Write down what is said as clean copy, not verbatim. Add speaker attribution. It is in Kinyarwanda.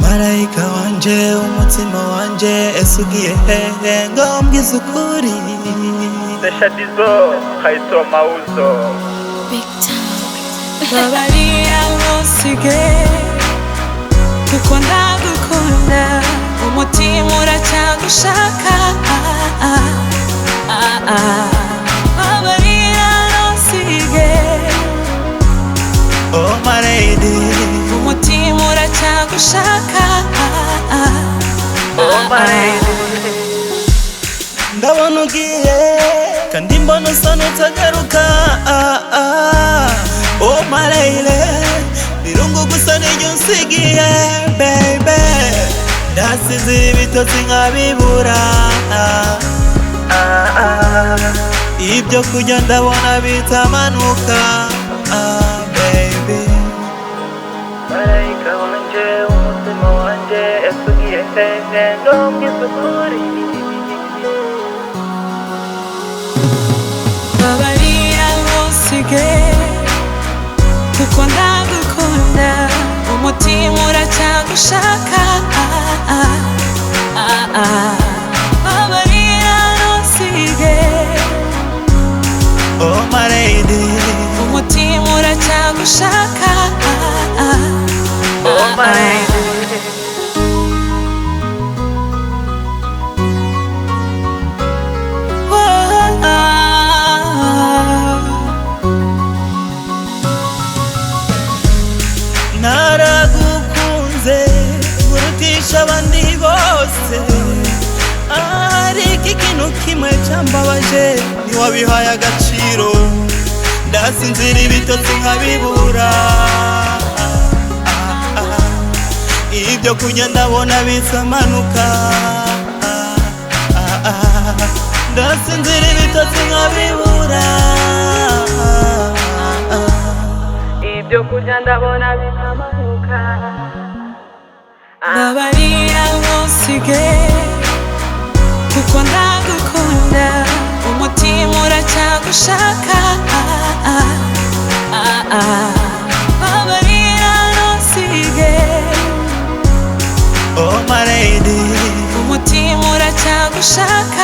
Speaker 1: Marayika wanje umutima wanje ese ugiye hehe ngo mbwize ukuri.
Speaker 2: Deshadizo Kaito Mauzo
Speaker 3: babarira ntusige kuko ndagukunda umutima uracyagushaka. Babarira ntusige
Speaker 1: Oh my lady,
Speaker 3: umutima uracyagushaka.
Speaker 2: Oh my lady,
Speaker 1: ndabona ugiye kandi mbona usa n'utagaruka. Oh my lady, birungu gusa n'ijya unsigiye baby, ndasize ibitotsi nkabibura. Ibyo kurya ndabona bitamanuka. Baby,
Speaker 2: Marayika wanje umutima wanje ese ugiye hehe ngo mbwize ukuri.
Speaker 3: babarira ntusige kuko ndagukunda umutima uracyagushaka. Babarira ntusige
Speaker 1: oh my lady,
Speaker 3: umutima uracyagushaka.
Speaker 2: Oh my lady,
Speaker 1: naragukunze kurutisha abandi bose, ariko ikintu kimwe cyambabaje ntiwabihaye agaciro. Ndasinzira ibitotsi nkabibura. Ibyo kurya ndabona bisamanuka. Ndasinzira ibitotsi nkabibura.
Speaker 2: ibyo kurya ndabona bitamanuka.
Speaker 3: babarira ntusige kuko ndagukunda umutima uracyagushaka. babarira ntusige
Speaker 1: Oh my lady,
Speaker 3: umutima uracyagushaka.